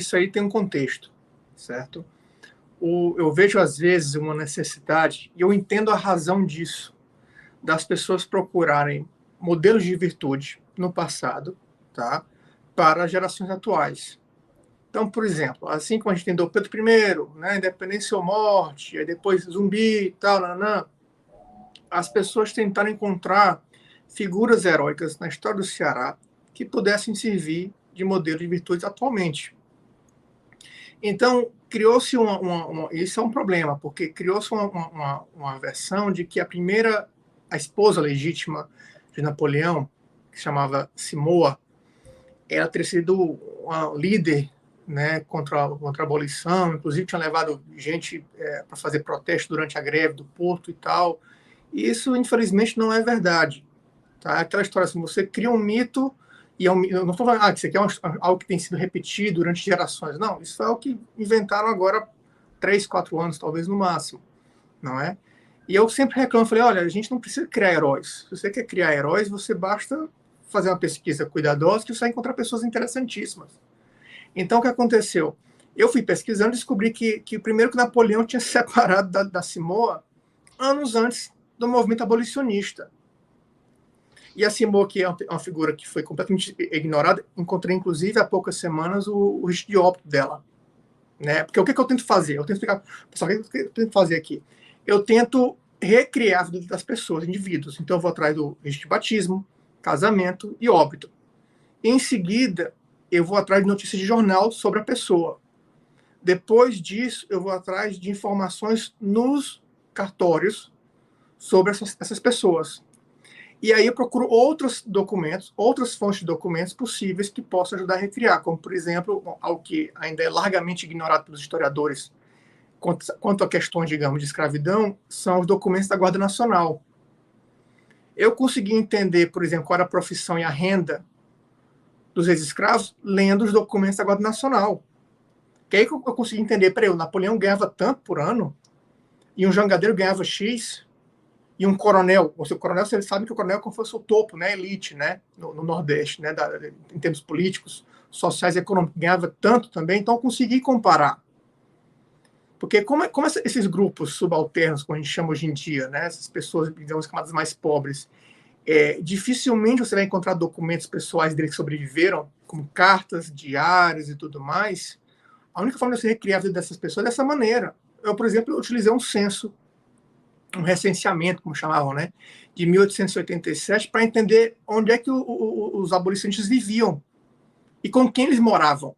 isso aí tem um contexto, certo? Eu vejo, às vezes, uma necessidade, e eu entendo a razão disso, das pessoas procurarem modelos de virtude no passado, tá? Para gerações atuais. Então, por exemplo, assim como a gente tem Dom Pedro I, né, Independência ou Morte, aí depois Zumbi e tal, nanã, as pessoas tentaram encontrar figuras heróicas na história do Ceará que pudessem servir de modelo de virtudes atualmente. Então, criou-se isso é um problema, porque criou-se uma versão de que a esposa legítima de Napoleão, que se chamava Simoa, ela teria sido uma líder, né, contra a abolição, inclusive tinha levado gente para fazer protesto durante a greve do Porto e tal. E isso, infelizmente, não é verdade. Tá? Aquela história assim, você cria um mito, e eu não estou falando que isso aqui é algo que tem sido repetido durante gerações. Não, isso é o que inventaram agora 3, 4 anos, talvez no máximo. Não é? E eu sempre reclamo, falei, olha, a gente não precisa criar heróis. Se você quer criar heróis, você basta fazer uma pesquisa cuidadosa que você vai encontrar pessoas interessantíssimas. Então, o que aconteceu? Eu fui pesquisando e descobri que primeiro que Napoleão tinha se separado da Simoa anos antes do movimento abolicionista. E a Simoa, que é uma figura que foi completamente ignorada, encontrei, inclusive, há poucas semanas, o registro de óbito dela. Né? Porque o que eu tento fazer? Eu tento explicar, pessoal, o que eu tento fazer aqui? Eu tento recriar a vida das pessoas, indivíduos. Então, eu vou atrás do registro de batismo, casamento e óbito. Em seguida, eu vou atrás de notícias de jornal sobre a pessoa. Depois disso, eu vou atrás de informações nos cartórios sobre essas pessoas. E aí eu procuro outros documentos, outras fontes de documentos possíveis que possam ajudar a recriar, como, por exemplo, algo que ainda é largamente ignorado pelos historiadores quanto a questões, digamos, de escravidão, são os documentos da Guarda Nacional. Eu consegui entender, por exemplo, qual era a profissão e a renda dos ex-escravos lendo os documentos da Guarda Nacional. Que aí eu consegui entender, peraí, o Napoleão ganhava tanto por ano, e um jangadeiro ganhava X, e um coronel, ou seja, o coronel, vocês sabem que o coronel é como se fosse o topo, né, elite, né, no Nordeste, né, em termos políticos, sociais e econômicos, ganhava tanto também, então eu consegui comparar. Porque como esses grupos subalternos, como a gente chama hoje em dia, né, essas pessoas, digamos, camadas mais pobres, dificilmente você vai encontrar documentos pessoais deles que sobreviveram, como cartas, diários e tudo mais. A única forma de você recriar a vida dessas pessoas é dessa maneira. Eu, por exemplo, utilizei um censo, um recenseamento, como chamavam, né, de 1887, para entender onde é que os abolicionistas viviam e com quem eles moravam.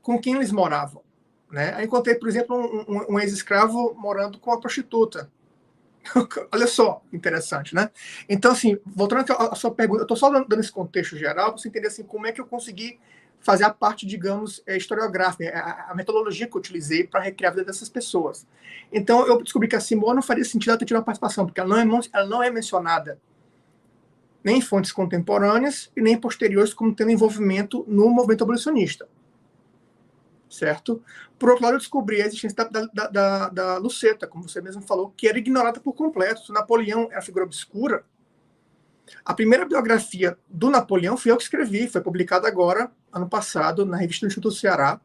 Com quem eles moravam. Né? Aí encontrei, por exemplo, um ex-escravo morando com uma prostituta. Olha só, interessante, né? Então, assim, voltando à sua pergunta, eu estou só dando esse contexto geral para você entender assim, como é que eu consegui fazer a parte, digamos, historiográfica, a metodologia que eu utilizei para recriar a vida dessas pessoas. Então, eu descobri que a Simoa não faria sentido ela ter tido uma participação, porque ela não é mencionada nem em fontes contemporâneas e nem posteriores como tendo envolvimento no movimento abolicionista. Certo? Por outro lado, eu descobri a existência da Luceta, como você mesmo falou, que era ignorada por completo. Se Napoleão era figura obscura, a primeira biografia do Napoleão fui eu que escrevi, foi publicada agora, ano passado, na revista do Instituto Ceará.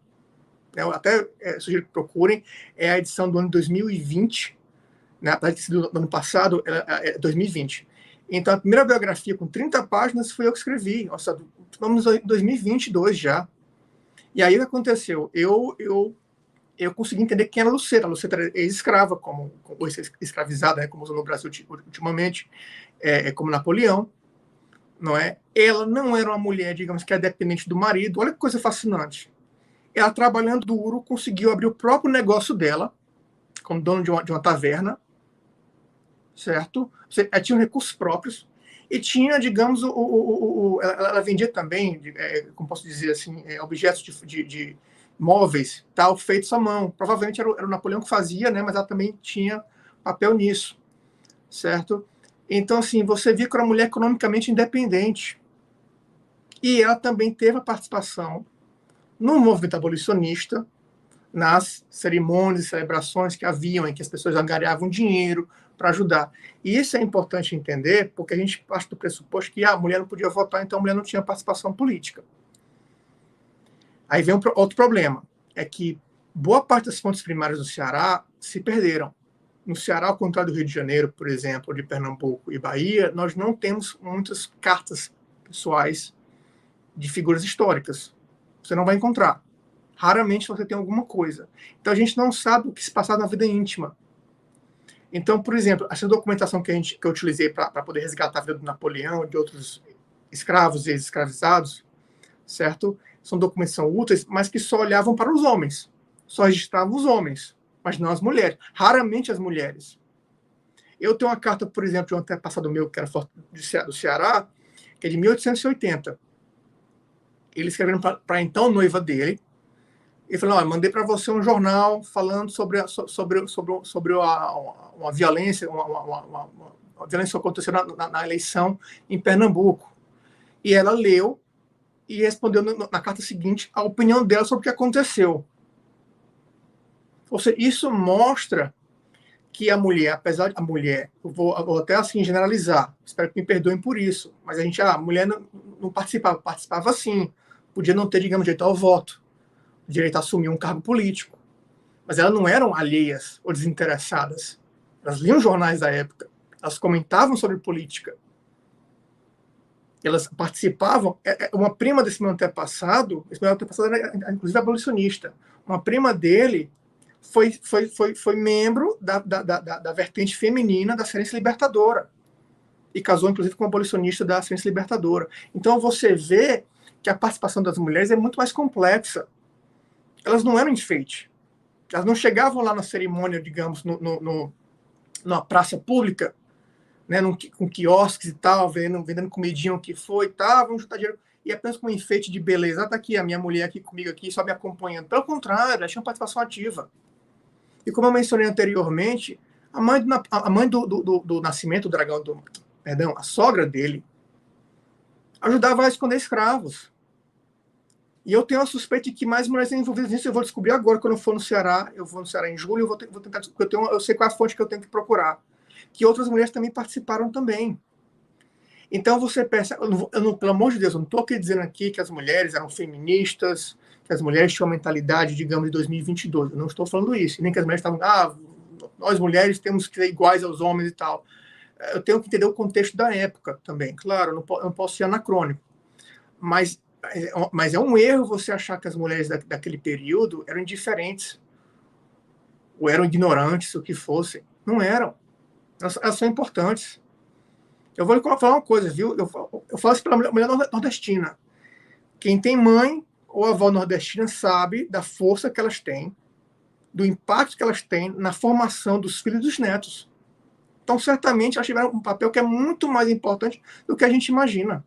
Eu até sugiro que procurem, é a edição do ano 2020, né? Apesar de ter sido do ano passado, é 2020. Então, a primeira biografia com 30 páginas foi eu que escrevi. Nossa, vamos em 2022 já. E aí o que aconteceu? Eu consegui entender quem era a Luceta. A Luceta era ex-escrava, ou escravizada, né, como usam no Brasil ultimamente, como Napoleão. Não é? Ela não era uma mulher, digamos, que é dependente do marido. Olha que coisa fascinante. Ela, trabalhando duro, conseguiu abrir o próprio negócio dela, como dona de uma taverna, certo? Ela tinha recursos próprios, e tinha, digamos, ela vendia também, como posso dizer assim, objetos de móveis, tal, feitos à mão. Provavelmente era o Napoleão que fazia, né, mas ela também tinha papel nisso, certo? Então, assim, você via que era uma mulher economicamente independente. E ela também teve a participação no movimento abolicionista, nas cerimônias e celebrações que haviam, em que as pessoas angariavam dinheiro para ajudar. E isso é importante entender, porque a gente parte do pressuposto que a mulher não podia votar, então a mulher não tinha participação política. Aí vem outro problema, é que boa parte das fontes primárias do Ceará se perderam. No Ceará, ao contrário do Rio de Janeiro, por exemplo, de Pernambuco e Bahia, nós não temos muitas cartas pessoais de figuras históricas. Você não vai encontrar. Raramente você tem alguma coisa. Então a gente não sabe o que se passava na vida íntima. Então, por exemplo, essa documentação que eu utilizei para poder resgatar a vida do Napoleão e de outros escravos e ex-escravizados, certo? São documentos que são úteis, mas que só olhavam para os homens. Só registravam os homens, mas não as mulheres. Raramente as mulheres. Eu tenho uma carta, por exemplo, de um antepassado meu, que era do Ceará, que é de 1880. Ele escrevendo para a então noiva dele, e falou: "Olha, mandei para você um jornal falando sobre uma violência, uma violência que aconteceu na eleição em Pernambuco." E ela leu e respondeu na carta seguinte a opinião dela sobre o que aconteceu. Ou seja, isso mostra que a mulher, apesar de a mulher, eu vou até assim generalizar, espero que me perdoem por isso, mas a mulher não participava sim, podia não ter, digamos, direito ao voto, direito a assumir um cargo político, mas elas não eram alheias ou desinteressadas. Elas liam jornais da época, elas comentavam sobre política, elas participavam. Uma prima desse meu antepassado era inclusive abolicionista. Uma prima dele foi membro da vertente feminina da Frente Libertadora e casou inclusive com uma abolicionista da Frente Libertadora. Então você vê que a participação das mulheres é muito mais complexa. Elas não eram enfeite. Elas não chegavam lá na cerimônia, digamos, numa praça pública, né, com quiosques e tal, vendendo comidinha, o que foi e tal, vamos juntar dinheiro, e apenas com um enfeite de beleza. Tá aqui a minha mulher aqui comigo, aqui, só me acompanhando. Pelo contrário, elas tinham participação ativa. E como eu mencionei anteriormente, a mãe do Nascimento, a sogra dele, ajudava a esconder escravos. E eu tenho a suspeita de que mais mulheres são envolvidas nisso. Eu vou descobrir agora, quando eu for no Ceará. Eu vou no Ceará em julho, eu vou tentar descobrir. Eu sei qual é a fonte que eu tenho que procurar. Que outras mulheres também participaram também. Então você pensa, pelo amor de Deus, eu não estou aqui dizendo aqui que as mulheres eram feministas, que as mulheres tinham uma mentalidade, digamos, de 2022. Eu não estou falando isso. Nem que as mulheres estavam, nós mulheres temos que ser iguais aos homens e tal. Eu tenho que entender o contexto da época também. Claro, eu não posso ser anacrônico. Mas é um erro você achar que as mulheres daquele período eram indiferentes, ou eram ignorantes, o que fossem. Não eram. Elas são importantes. Eu vou lhe falar uma coisa, viu? Eu falo isso para a mulher nordestina. Quem tem mãe ou avó nordestina sabe da força que elas têm, do impacto que elas têm na formação dos filhos e dos netos. Então, certamente, elas tiveram um papel que é muito mais importante do que a gente imagina.